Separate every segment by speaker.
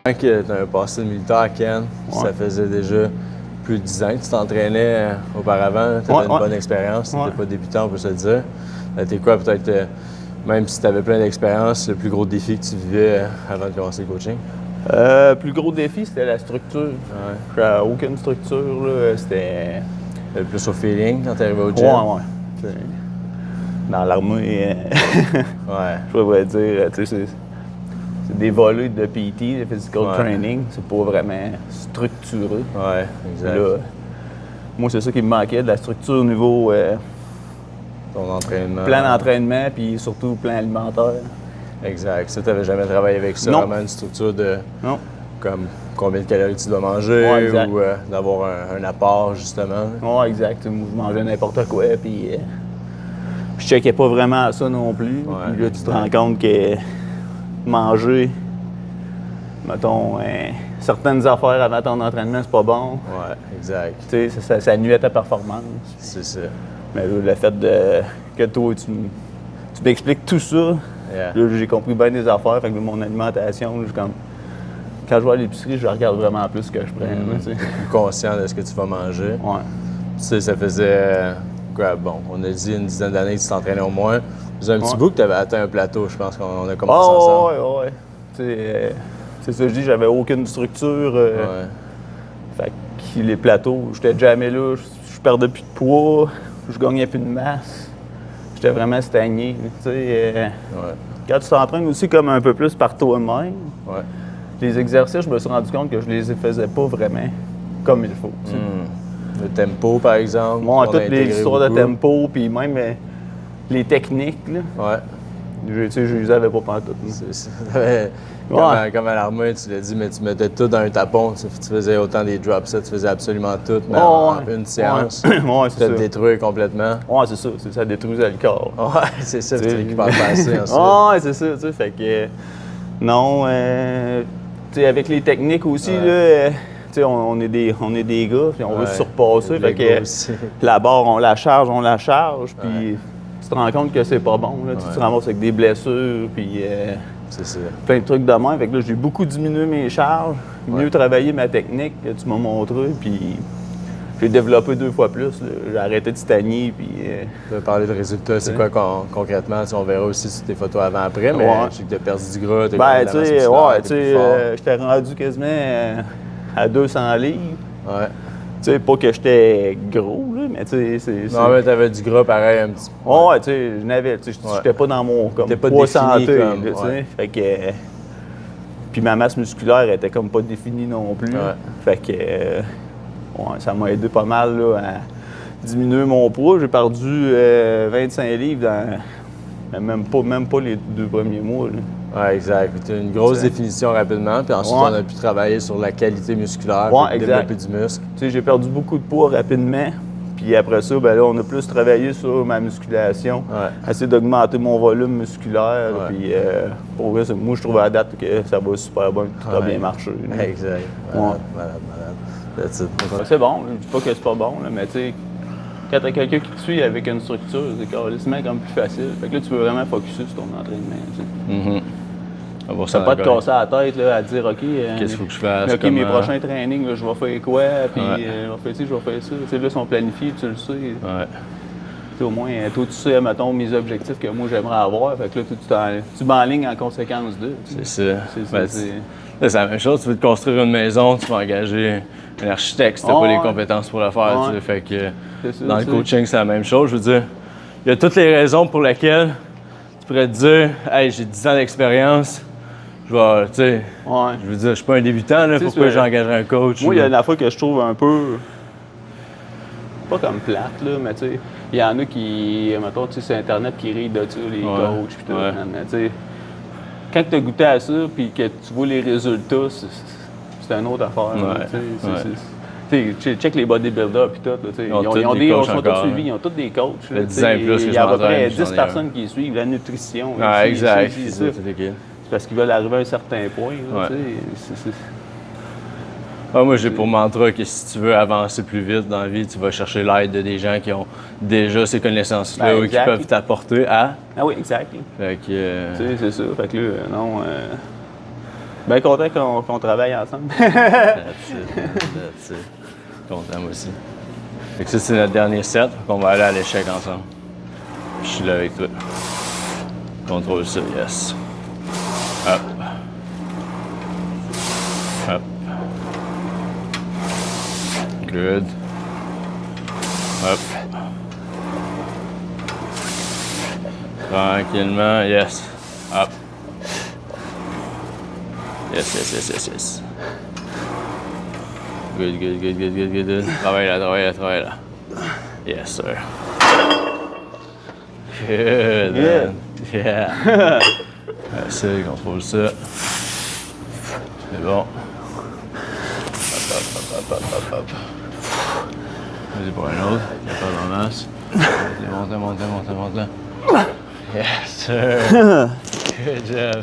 Speaker 1: Quand tu as un passé de militaire, Ken, ça faisait déjà plus de 10 ans que tu t'entraînais auparavant. Tu avais une bonne expérience, tu n'étais pas débutant, on peut se le dire. C'était quoi peut-être, même si tu avais plein d'expérience, le plus gros défi que tu vivais avant de commencer le coaching?
Speaker 2: Le plus gros défi, c'était la structure. J'avais aucune structure, là. C'était...
Speaker 1: Plus au feeling quand tu arrivé au gym?
Speaker 2: Ouais. Dans l'armée, je pourrais dire, c'est des volets de PT, de physical training. C'est pas vraiment structuré.
Speaker 1: Ouais, exact.
Speaker 2: Là, moi, c'est ça qui me manquait, de la structure au niveau
Speaker 1: ton entraînement.
Speaker 2: Plan d'entraînement, puis surtout plan alimentaire.
Speaker 1: Exact. Ça, tu n'avais jamais travaillé avec ça?
Speaker 2: Non.
Speaker 1: Vraiment une structure de...
Speaker 2: Non.
Speaker 1: Comme combien de calories tu dois manger ou d'avoir un apport, justement?
Speaker 2: Oui, exact. Moi, je mangeais n'importe quoi, puis je checkais pas vraiment à ça non plus. Puis là, tu te rends compte que manger, mettons, certaines affaires avant ton entraînement, c'est pas bon.
Speaker 1: Oui, exact.
Speaker 2: Tu sais, ça nuit à ta performance.
Speaker 1: C'est ça.
Speaker 2: Mais là, le fait que toi, tu m'expliques tout ça, là, j'ai compris bien des affaires. Fait que mon alimentation, là, quand je vais à l'épicerie, je regarde vraiment plus ce que je prends.
Speaker 1: Tu es plus conscient de ce que tu vas manger.
Speaker 2: Ouais.
Speaker 1: Tu sais, ça faisait, bon, on a dit une dizaine d'années que tu t'entraînais au moins. Ça faisait un petit bout que tu avais atteint un plateau, je pense qu'on a commencé ensemble.
Speaker 2: Oui. C'est ça que je dis, j'avais aucune structure. Fait que les plateaux, j'étais jamais là, je perdais plus de poids, je gagnais plus de masse. J'étais vraiment stagné. Quand tu t'entraînes aussi comme un peu plus par toi-même, les exercices, je me suis rendu compte que je les faisais pas vraiment comme il faut.
Speaker 1: Le tempo, par exemple.
Speaker 2: Moi, toutes les histoires de tempo, puis même les techniques, là, je les avais pas pantoute.
Speaker 1: Comme à l'armée, tu l'as dit, mais tu mettais tout dans un tapon. Tu faisais autant des drop sets, tu faisais absolument tout, mais en une séance.
Speaker 2: C'est ça.
Speaker 1: Te détruire complètement.
Speaker 2: Oui, c'est ça. Ça détruisait le corps.
Speaker 1: Oui, c'est ça, tu récupères pas assez ensuite.
Speaker 2: Oui, c'est ça. Tu sais, fait que... Non, tu sais, avec les techniques aussi, là... on est des gars, puis on veut se surpasser. Fait que la barre, on la charge, puis tu te rends compte que c'est pas bon. Là, tu te ramasses avec des blessures, puis plein de trucs de même. Fait que là, j'ai beaucoup diminué mes charges, mieux travaillé ma technique que tu m'as montré, puis j'ai développé 2 fois plus. J'ai arrêté de stagner, puis...
Speaker 1: Tu vas parler de résultats, c'est quoi concrètement? On verra aussi sur tes photos avant-après, mais je sais que tu as perdu du gras, tu as
Speaker 2: tu sais, j'étais rendu quasiment... à 200 livres. Tu sais, pas que j'étais gros, là, mais tu sais,
Speaker 1: Non, mais t'avais du gras pareil un petit peu.
Speaker 2: Ouais, tu sais, je n'avais, tu sais, j'étais pas dans mon poids santé, tu sais. Fait que... Puis ma masse musculaire était comme pas définie non plus. Fait que... ça m'a aidé pas mal, là, à diminuer mon poids. J'ai perdu 25 livres dans... Même pas les 2 premiers mois, là.
Speaker 1: Oui, exact. Tu as une grosse définition rapidement, puis ensuite on a pu travailler sur la qualité musculaire, développer du muscle.
Speaker 2: Tu sais, j'ai perdu beaucoup de poids rapidement, puis après ça, ben là, on a plus travaillé sur ma musculation, essayer d'augmenter mon volume musculaire, puis pour vrai, moi, je trouve à date que ça va super bien, tout a bien marché. Là.
Speaker 1: Exact. Malade.
Speaker 2: C'est bon, je dis pas que c'est pas bon, là, mais tu sais, quand t'as quelqu'un qui te suit avec une structure, c'est carrément comme plus facile. Fait que là, tu peux vraiment focusser sur ton entraînement. Ça pas te casser la tête là, à dire OK,
Speaker 1: qu'est-ce qu'il faut que je fasse?
Speaker 2: OK, mes prochains trainings, là, je vais faire quoi? Puis je vais faire ci, je vais faire ça. T'sais, là, ils sont planifiés, tu le sais. Au moins, toi, tu sais, mettons, mes objectifs que moi, j'aimerais avoir. Fait que là, tu m'enlignes en conséquence d'eux.
Speaker 1: C'est ça. C'est la même chose. Tu veux te construire une maison, tu vas engager un architecte si tu n'as pas les compétences pour le faire. Fait que dans le coaching, c'est la même chose. Je veux dire, il y a toutes les raisons pour lesquelles tu pourrais te dire « Hey, j'ai 10 ans d'expérience. Je vais, tu sais, je veux dire, je suis pas un débutant, là, pourquoi j'engagerais un coach? »
Speaker 2: Moi, il y a une fois que je trouve un peu, pas comme plate, là, mais tu sais, il y en a qui, mettons, tu sais, sur Internet, qui rient de ça, les coachs, pis tout, mais tu sais, quand tu as goûté à ça, puis que tu vois les résultats, c'est une autre affaire. Tu sais, check les bodybuilders, puis tout, là, ils sont tous suivis, ils ont tous des coachs. Il y a à peu près 10 personnes qui suivent la nutrition.
Speaker 1: Exact.
Speaker 2: Parce qu'ils veulent arriver à un certain point.
Speaker 1: Moi, j'ai pour mantra que si tu veux avancer plus vite dans la vie, tu vas chercher l'aide de des gens qui ont déjà ces connaissances-là ou qui peuvent t'apporter à.
Speaker 2: Ah oui, exact.
Speaker 1: Fait que...
Speaker 2: c'est ça. Fait que là, non... Bien content qu'on travaille ensemble.
Speaker 1: That's it. Content, moi aussi. Fait que ça, c'est notre dernier set. On va aller à l'échec ensemble. Je suis là avec toi. Contrôle ça, yes. Hop. Hop. Good. Hop. Tranquillement, yes. Hop. Yes. Good. Travaille là. Yes, sir. Good, man. Yeah. Merci, contrôle ça. C'est bon. Hop. Vas-y pour un autre. Il n'y a pas de masse. Monte. Yes, sir. Good job.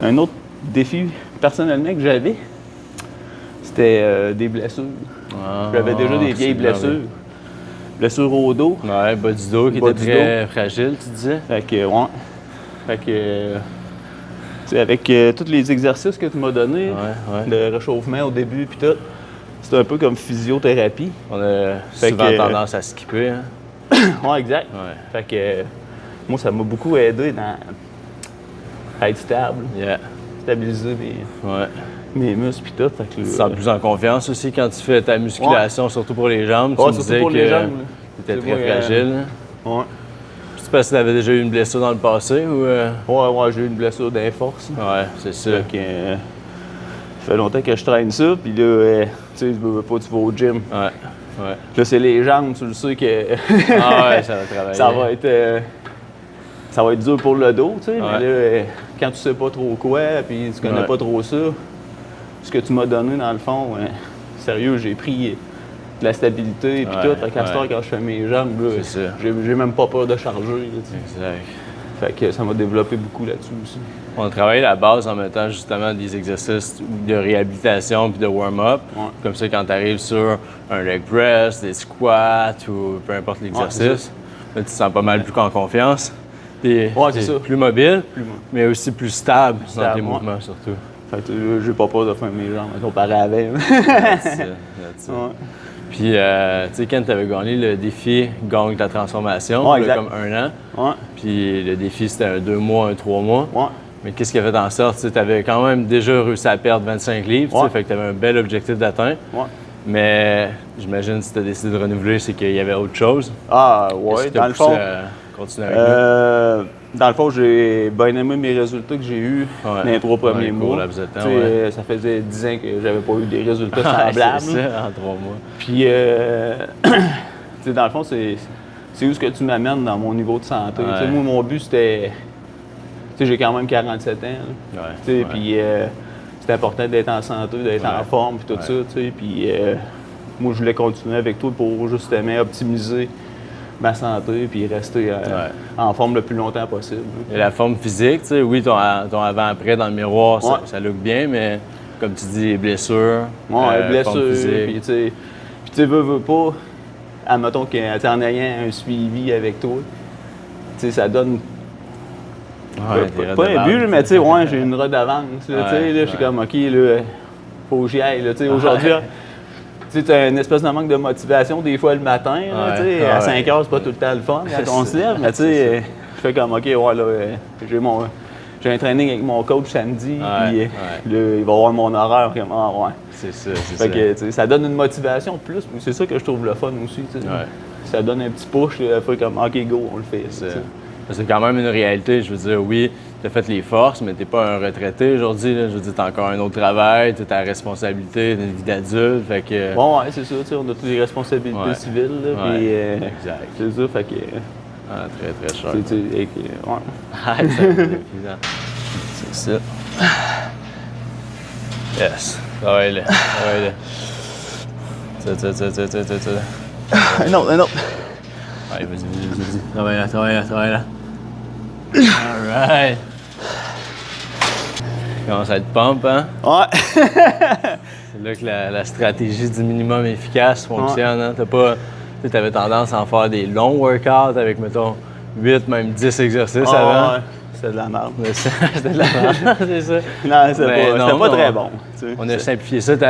Speaker 2: Un autre défi personnellement que j'avais, c'était des blessures. J'avais déjà des vieilles blessures. Blessures au dos.
Speaker 1: Ouais, bas du dos qui était très fragile, tu disais.
Speaker 2: Fait que, ouais. Fait que, tu sais, avec tous les exercices que tu m'as donnés, le réchauffement au début puis tout, c'est un peu comme physiothérapie.
Speaker 1: On a souvent tendance à skipper, hein?
Speaker 2: Ouais, exact.
Speaker 1: Ouais.
Speaker 2: Fait que, moi, ça m'a beaucoup aidé à être stable.
Speaker 1: Yeah.
Speaker 2: Stabiliser mes muscles puis tout. Fait que,
Speaker 1: tu te sens plus en confiance aussi quand tu fais ta musculation, surtout pour les jambes.
Speaker 2: Ouais,
Speaker 1: tu me disais
Speaker 2: pour les jambes,
Speaker 1: tu étais très fragile.
Speaker 2: Ouais.
Speaker 1: Tu penses que tu avais déjà eu une blessure dans le passé ou...
Speaker 2: Ouais, j'ai eu une blessure d'inforce.
Speaker 1: Ouais, c'est ça.
Speaker 2: Fait que, ça fait longtemps que je traîne ça, puis là, tu sais, tu vas au gym.
Speaker 1: Ouais.
Speaker 2: Là, c'est les jambes, tu le sais que...
Speaker 1: Ah ouais, ça va travailler.
Speaker 2: ça va être dur pour le dos, tu sais,
Speaker 1: Ouais.
Speaker 2: mais là, quand tu sais pas trop quoi, puis tu connais pas trop ça, ce que tu m'as donné, dans le fond, sérieux, j'ai pris de la stabilité, puis tout. Fait qu'à cette heure, quand je fais mes jambes, là, j'ai même pas peur de charger. Là,
Speaker 1: exact.
Speaker 2: Fait que ça m'a développé beaucoup là-dessus aussi.
Speaker 1: On a travaillé la base en mettant justement des exercices de réhabilitation puis de warm-up.
Speaker 2: Ouais.
Speaker 1: Comme ça, quand tu arrives sur un leg press, des squats ou peu importe l'exercice, là, tu te sens pas mal plus en confiance. T'es plus mobile, mais aussi plus stable dans tes mouvements surtout.
Speaker 2: Fait que j'ai pas peur de faire mes jambes comparé avec.
Speaker 1: That's it. Ouais. Puis, tu sais, quand tu avais gagné le défi Gagne ta transformation, il y a comme 1 an.
Speaker 2: Ouais.
Speaker 1: Puis le défi, c'était un 2 mois, un 3 mois.
Speaker 2: Ouais.
Speaker 1: Mais qu'est-ce qui a fait en sorte? Tu avais quand même déjà réussi à perdre 25 livres, fait que tu avais un bel objectif d'atteindre.
Speaker 2: Ouais.
Speaker 1: Mais j'imagine que si tu as décidé de renouveler, c'est qu'il y avait autre chose.
Speaker 2: Ah, ouais, dans le fond.
Speaker 1: Continuer avec nous?
Speaker 2: Dans le fond, j'ai bien aimé mes résultats que j'ai eus dans les 3 premiers mois. Ça faisait 10 ans que j'avais pas eu des résultats semblables.
Speaker 1: C'est ça, en 3 mois.
Speaker 2: Puis, dans le fond, c'est où ce que tu m'amènes dans mon niveau de santé. Ouais. Moi, mon but, c'était... j'ai quand même 47 ans. Puis, c'est important d'être en santé, d'être en forme, puis tout ça. Puis, moi, je voulais continuer avec toi pour justement optimiser ma santé puis rester en forme le plus longtemps possible.
Speaker 1: Et la forme physique, tu sais, oui, ton avant-après dans le miroir, ça look bien, mais comme tu dis, les blessures,
Speaker 2: blessures, puis tu sais, veux pas, admettons qu'en ayant un suivi avec toi, tu sais, ça donne pas un but, mais tu sais, j'ai une redevance, je suis comme, OK, là, faut que j'y aille, tu sais, aujourd'hui, tu as une espèce de manque de motivation des fois le matin. À 5 heures, c'est pas tout le temps le fun quand on se lève. Mais tu sais, je fais comme, OK, j'ai un training avec mon coach samedi. Puis il va avoir mon horaire.
Speaker 1: C'est ça,
Speaker 2: fait que, ça donne une motivation de plus. C'est ça que je trouve le fun aussi. Ça donne un petit push. Fait comme, OK, go, on le fait.
Speaker 1: C'est quand même une réalité. Je veux dire, oui, tu as fait les forces, mais tu n'es pas un retraité aujourd'hui. Je veux dire, tu as encore un autre travail, tu as ta responsabilité, tu as une vie d'adulte. Fait que...
Speaker 2: Bon, ouais, c'est ça. On a toutes les responsabilités civiles.
Speaker 1: Exact.
Speaker 2: C'est ça. Fait que...
Speaker 1: très, très cher. C'est ça. Yes. Travaille-le.
Speaker 2: Un autre.
Speaker 1: Allez, vas-y. Travaille là. All right. Commence à être pump, hein?
Speaker 2: Ouais.
Speaker 1: C'est là que la stratégie du minimum efficace fonctionne, hein? Tu avais tendance à en faire des longs workouts avec, mettons, 8, même 10 exercices avant.
Speaker 2: C'était de la merde.
Speaker 1: C'était de la merde, c'est ça.
Speaker 2: Non, c'était pas très bon.
Speaker 1: On a simplifié ça. Tu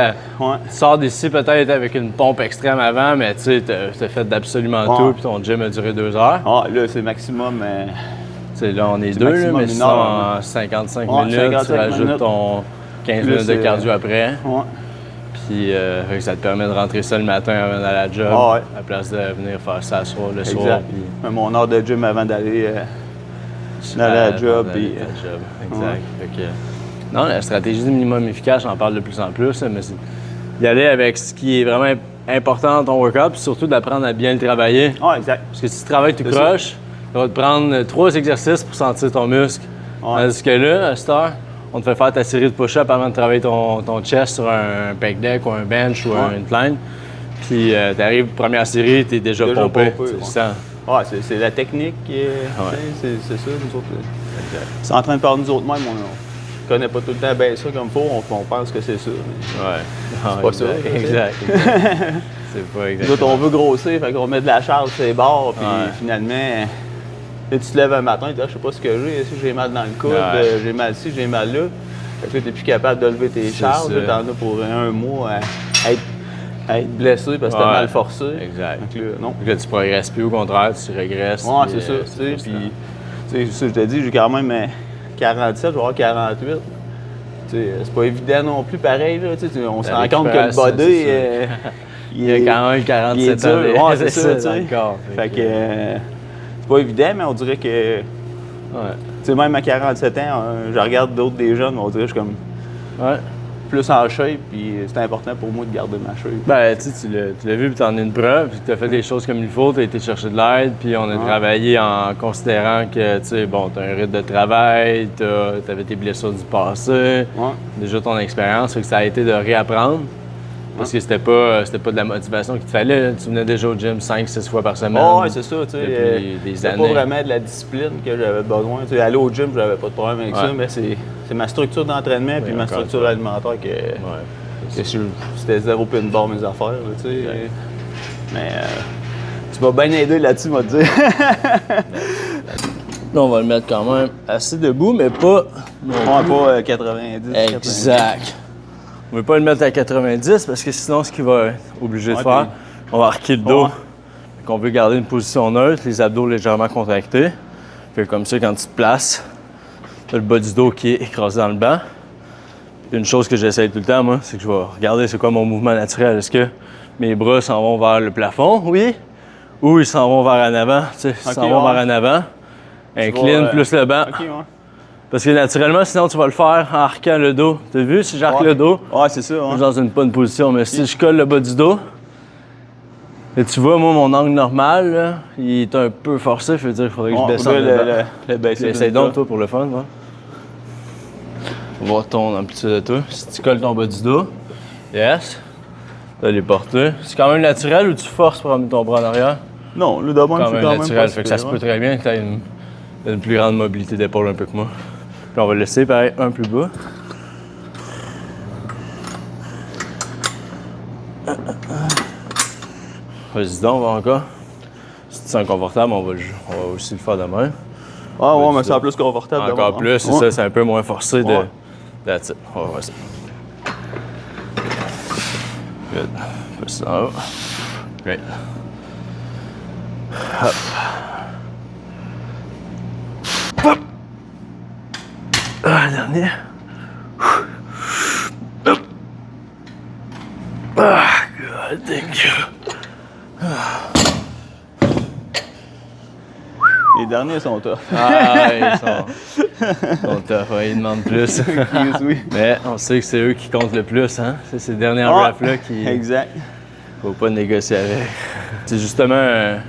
Speaker 1: sors d'ici peut-être avec une pompe extrême avant, mais tu sais, t'as fait d'absolument tout, puis ton gym a duré 2 heures.
Speaker 2: Ah, là, c'est maximum.
Speaker 1: Là, on est deux, là, mais sinon, en 55 minutes, 55 tu rajoutes ton 15 minutes de cardio après.
Speaker 2: Ouais.
Speaker 1: Puis ça te permet de rentrer ça le matin avant d'aller à la job, à la place de venir faire ça le soir.
Speaker 2: Puis... Mon heure de gym avant d'aller à la job.
Speaker 1: Exact. Fait que, non, la stratégie du minimum efficace, j'en parle de plus en plus, mais c'est d'y aller avec ce qui est vraiment important dans ton workout, puis surtout d'apprendre à bien le travailler.
Speaker 2: Ah, exact.
Speaker 1: Parce que si tu travailles tout croche, ça va te prendre 3 exercices pour sentir ton muscle. Tandis que là, à cette heure, on te fait faire ta série de push-ups avant de travailler ton chest sur un pec deck ou un bench ou un incline. Puis t'arrives, première série, t'es déjà pompé.
Speaker 2: C'est la technique qui est. C'est ça, nous autres. C'est en train de parler nous autres même. On connaît pas tout le temps bien ça comme faut, on pense que c'est ça. C'est pas ça.
Speaker 1: Exact. C'est pas exact.
Speaker 2: Nous autres, on veut grossir, fait qu'on met de la charge sur les bords, puis finalement. Là, tu te lèves un matin, tu dis, je sais pas ce que j'ai mal dans le coude, j'ai mal ci, j'ai mal là. Fait que là, t'es plus capable de lever tes charges, t'en as pour un mois à être blessé parce que t'as mal forcé.
Speaker 1: Exact.
Speaker 2: Donc là, non.
Speaker 1: Donc là, tu progresses plus, au contraire, tu régresses.
Speaker 2: Ouais, c'est ça. Puis, je te dis, j'ai quand même 47, je vais avoir 48. C'est pas évident non plus, pareil. Là, on se rend compte que le body,
Speaker 1: il a quand même 47 ans.
Speaker 2: Ouais, c'est ça, tu sais. Fait que c'est pas évident, mais on dirait que. Tu sais, même à 47 ans, je regarde d'autres des jeunes, on dirait que je suis comme. Plus en shape, puis c'est important pour moi de garder ma shape.
Speaker 1: Ben, tu l'as vu, puis t'en as une preuve, puis t'as fait les choses comme il faut, t'as été chercher de l'aide, puis on a travaillé en considérant que, tu sais, bon, t'as un rythme de travail, t'avais tes blessures du passé, déjà ton expérience, fait que ça a été de réapprendre. Parce que c'était pas de la motivation qu'il te fallait. Tu venais déjà au gym 5-6 fois par semaine.
Speaker 2: Oui, c'est ça. C'était pas vraiment de la discipline que j'avais besoin. Aller au gym, j'avais pas de problème avec ça, mais c'est ma structure d'entraînement et ma structure alimentaire que c'était zéro pin bar mes affaires. Là, mais tu m'as bien aidé là-dessus, m'a dit.
Speaker 1: Là, on va le mettre quand même assez debout, mais pas.
Speaker 2: Pas 90.
Speaker 1: Exact. On ne veut pas le mettre à 90 parce que sinon, ce qu'il va être obligé de faire, on va arquer le dos. On veut garder une position neutre, les abdos légèrement contractés. Puis comme ça, quand tu te places, tu as le bas du dos qui est écrasé dans le banc. Une chose que j'essaie tout le temps, moi, c'est que je vais regarder c'est quoi mon mouvement naturel. Est-ce que mes bras s'en vont vers le plafond, ou ils s'en vont vers en avant? Tu sais, ils s'en vont vers en avant. Incline plus le banc. Parce que naturellement, sinon, tu vas le faire en arquant le dos. T'as vu, si j'arque le dos,
Speaker 2: c'est ça.
Speaker 1: je suis dans une bonne position. Mais si je colle le bas du dos, et tu vois, moi, mon angle normal, là, il est un peu forcé. Ça veut dire qu'il faudrait que je descende le banc. Essaye donc, toi, pour le fun. On va voir ton amplitude de toi. Si tu colles ton bas du dos, yes, tu vas les porter. C'est quand même naturel ou tu forces pour amener ton bras en arrière?
Speaker 2: Non, le d'abord,
Speaker 1: c'est quand même naturel. Fait que ça se peut très bien que tu aies une plus grande mobilité d'épaule un peu que moi. Puis on va le laisser pareil un plus bas. Vas-y donc, on va encore. Si tu te sens confortable, on va aussi le faire demain.
Speaker 2: Mais c'est plus confortable.
Speaker 1: Encore plus, c'est ça, c'est un peu moins forcé de. That's it. On va voir ça. Good. Plus ça en haut. Great. Hop. Hop. Dernier. Hop. God, thank you.
Speaker 2: Les derniers sont tough.
Speaker 1: Ils sont tough, ils demandent plus.
Speaker 2: Oui.
Speaker 1: Mais on sait que c'est eux qui comptent le plus, hein? C'est ces derniers reps-là qui...
Speaker 2: Exact.
Speaker 1: Faut pas négocier avec. C'est justement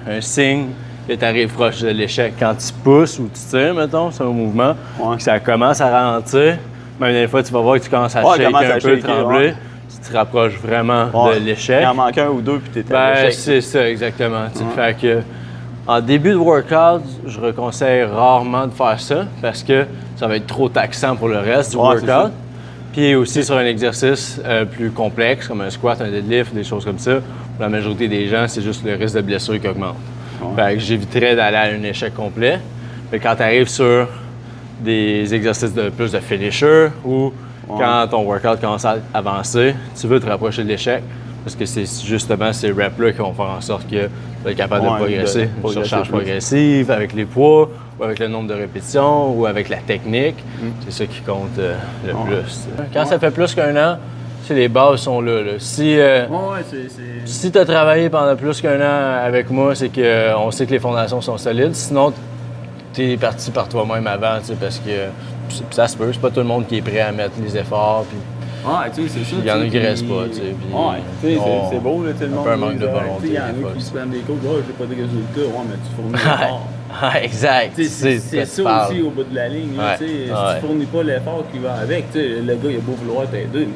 Speaker 1: un signe que tu arrives proche de l'échec. Quand tu pousses ou tu tires, mettons, c'est un mouvement, que ça commence à ralentir, même des fois, tu vas voir que tu commences à shaker un peu, trembler. Tu te rapproches vraiment de l'échec.
Speaker 2: Il en manque un ou deux, puis t'es à l'échec.
Speaker 1: C'est ça, exactement. Fait que, en début de workout, je conseille rarement de faire ça parce que ça va être trop taxant pour le reste du workout. Puis aussi sur un exercice plus complexe, comme un squat, un deadlift, des choses comme ça, pour la majorité des gens, c'est juste le risque de blessure qui augmente. Fait que j'éviterais d'aller à un échec complet. Mais quand tu arrives sur des exercices de plus de finisher ou quand ton workout commence à avancer, tu veux te rapprocher de l'échec parce que c'est justement ces reps-là qui vont faire en sorte que tu vas être capable de progresser. Une surcharge progressive avec les poids ou avec le nombre de répétitions ou avec la technique. C'est ça qui compte le plus. Quand ça fait plus qu'1 an, les bases sont là. Si tu as travaillé pendant plus qu'1 an avec moi, c'est qu'on sait que les fondations sont solides. Sinon, tu es parti par toi-même avant, parce que ça se peut. C'est pas tout le monde qui est prêt à mettre les efforts. Puis
Speaker 2: c'est ça.
Speaker 1: Il y en a qui restent pas.
Speaker 2: C'est beau, là, le monde.
Speaker 1: Un manque de volonté.
Speaker 2: Il y en a qui se prennent des cours, j'ai pas de résultats. Mais tu fournis l'effort.
Speaker 1: Exact.
Speaker 2: C'est ça aussi au bout de la ligne. Si tu fournis pas l'effort qui va avec, le gars, il a beau vouloir t'aider.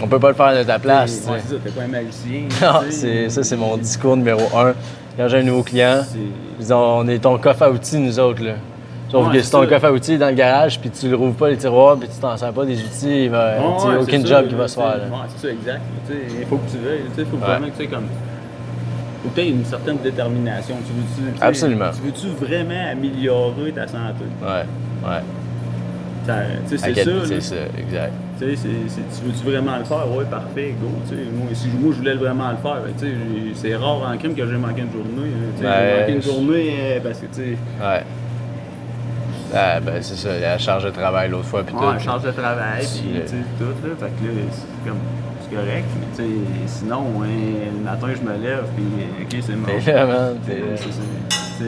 Speaker 1: On peut pas le faire de ta place.
Speaker 2: C'est ça, t'es pas un magicien.
Speaker 1: Non, ça, c'est mon discours numéro 1. Quand j'ai un nouveau client, on est ton coffre à outils, nous autres. Là. Sauf que si ton coffre à outils est dans le garage, puis tu le rouvres pas les tiroirs, puis tu t'en sers pas des outils, il va aucun job qui va se faire.
Speaker 2: C'est ça, exact. Il faut que tu veuilles. Il faut vraiment que tu aies comme. Faut que tu aies une certaine détermination.
Speaker 1: Absolument.
Speaker 2: Tu veux-tu vraiment améliorer ta santé?
Speaker 1: Ouais.
Speaker 2: C'est ça.
Speaker 1: C'est ça, exact.
Speaker 2: Tu veux-tu vraiment le faire? Oui, parfait, go. Moi, je voulais vraiment le faire. C'est rare en crime que j'ai manqué une journée. J'ai manqué une journée parce que,
Speaker 1: c'est ça, la charge de travail l'autre fois. Puis
Speaker 2: la charge de travail, puis tout. Là, fait que là, c'est correct. Mais sinon, le matin, je me lève, puis OK, c'est mort. C'est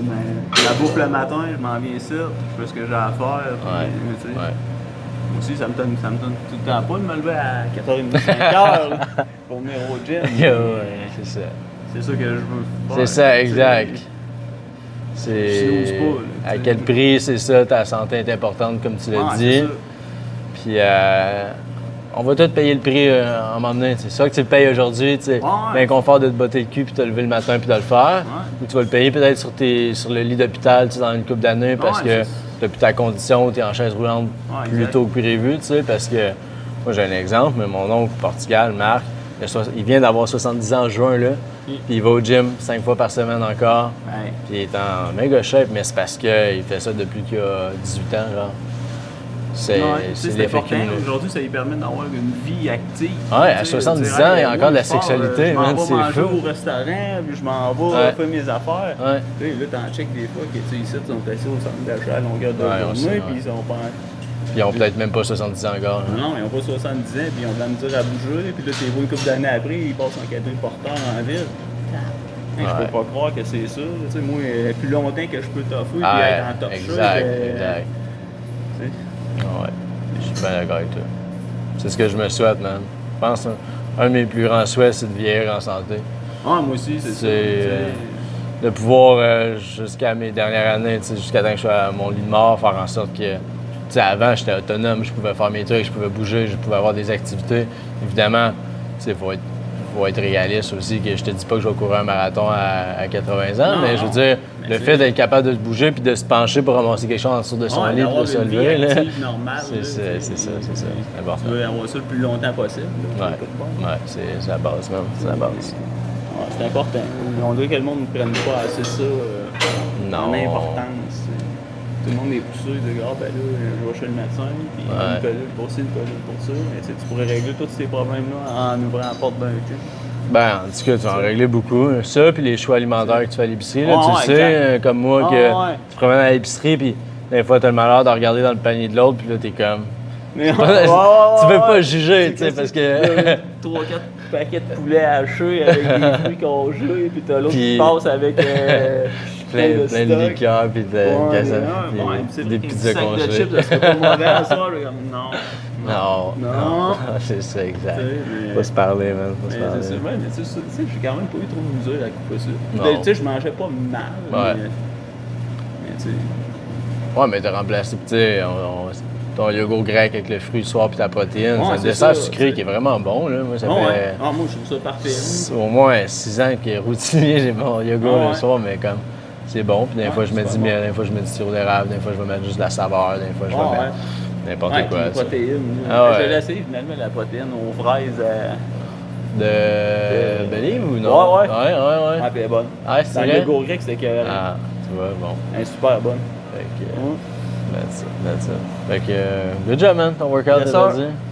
Speaker 2: la bouffe le matin, je m'en viens ici, je fais ce que j'ai à faire. Puis, moi aussi, ça me donne tout le temps pas de me lever à 4h30, 5h pour venir au gym.
Speaker 1: C'est ça.
Speaker 2: C'est ça que je veux faire.
Speaker 1: C'est ça, exact. À quel prix, c'est ça, ta santé est importante, comme tu l'as dit. Puis, on va tout payer le prix à un moment donné. C'est ça que tu le payes aujourd'hui, l'inconfort de te botter le cul puis de te lever le matin puis de le faire. Ou tu vas le payer peut-être sur le lit d'hôpital dans une couple d'années parce que tu n'as plus ta condition, tu es en chaise roulante plus tôt que prévu. Parce que, moi j'ai un exemple, mais mon oncle au Portugal, Marc, il vient d'avoir 70 ans en juin, là, puis il va au gym 5 fois par semaine encore. Puis il est en méga shape, mais c'est parce qu'il fait ça depuis qu'il a 18 ans, genre. C'est
Speaker 2: important. Aujourd'hui, ça lui permet d'avoir une vie active.
Speaker 1: À 70 ans, il y a encore de la sexualité.
Speaker 2: Je m'en vais manger au restaurant, puis je m'en vais faire mes affaires. Là, t'en check des fois que ici, ils sont assis au centre d'achat à longueur de journée, puis ils sont pas.
Speaker 1: Puis ils ont peut-être même pas 70 ans encore.
Speaker 2: Non, ils n'ont pas 70 ans, puis ils ont de la misère à bouger. Puis là, tu les vois une couple d'années après, ils passent en quatrième porteur en ville. Je peux pas croire que c'est ça. Moi, plus longtemps que je peux toffer, puis être en top shape.
Speaker 1: Exact. Je suis bien d'accord avec toi. C'est ce que je me souhaite, man. Je pense un de mes plus grands souhaits, c'est de vieillir en santé.
Speaker 2: Moi aussi, c'est ça.
Speaker 1: De pouvoir, jusqu'à mes dernières années, jusqu'à temps que je sois à mon lit de mort, faire en sorte que... avant, j'étais autonome, je pouvais faire mes trucs, je pouvais bouger, je pouvais avoir des activités. Évidemment, il faut être réaliste aussi, que je te dis pas que je vais courir un marathon à 80 ans, mais je veux dire, le fait d'être capable de se bouger puis de se pencher pour ramasser quelque chose en dessous de son lit et de se lever, là, c'est ça. C'est important.
Speaker 2: Tu veux avoir ça le plus longtemps possible.
Speaker 1: C'est la base, même. C'est la base.
Speaker 2: C'est important. On dirait que le monde ne prenne pas assez ça en importance. Tout le monde est poussé de je vais chez le médecin, puis une pelule pour ci, une pelule pour ça. Mais tu pourrais régler tous ces problèmes-là en ouvrant la porte d'un cul.
Speaker 1: En tout cas, tu vas en régler beaucoup. Ça, puis les choix alimentaires que tu fais à l'épicerie, tu sais, comme moi, que tu te promènes à l'épicerie, puis des fois, tu as le malheur de regarder dans le panier de l'autre, puis là, t'es comme. Tu peux pas juger, tu sais, parce que.
Speaker 2: 3-4 paquets de poulet hachés avec des fruits congelés, puis t'as l'autre qui passe avec.
Speaker 1: plein de liqueurs, puis des pizzas congelées.
Speaker 2: De chips, ça serait pas mauvais à ça, comme non.
Speaker 1: C'est ça, exact. Faut se parler, man.
Speaker 2: C'est ça, mais tu sais, j'ai quand même pas eu trop de misère à couper ça. Tu sais, je mangeais pas mal, mais tu sais.
Speaker 1: Mais t'as remplacé, tu sais, ton yogourt grec avec le fruit le soir puis ta protéine. C'est un dessert sucré qui est vraiment bon, là. Moi, ça fait...
Speaker 2: moi, je trouve ça parfait.
Speaker 1: Au moins 6 ans qu'il est routinier, j'ai mon yogourt le soir, mais comme... C'est bon, puis des fois je mets du miel, des fois je mets du sirop d'érable, des fois je vais mettre juste de la saveur, des fois je vais mettre n'importe quoi.
Speaker 2: La protéine. Je l'ai essayé finalement, la protéine aux fraises.
Speaker 1: De Believe ou non?
Speaker 2: Ouais.
Speaker 1: Ouais,
Speaker 2: puis elle est bonne.
Speaker 1: Ah, c'est
Speaker 2: dans
Speaker 1: vrai?
Speaker 2: le yogourt grec, c'était que.
Speaker 1: Tu vois, bon.
Speaker 2: Elle est super bonne.
Speaker 1: That's it. Fait que, good job, man. Ton workout
Speaker 3: Yes,
Speaker 1: est
Speaker 3: sir.
Speaker 1: dit.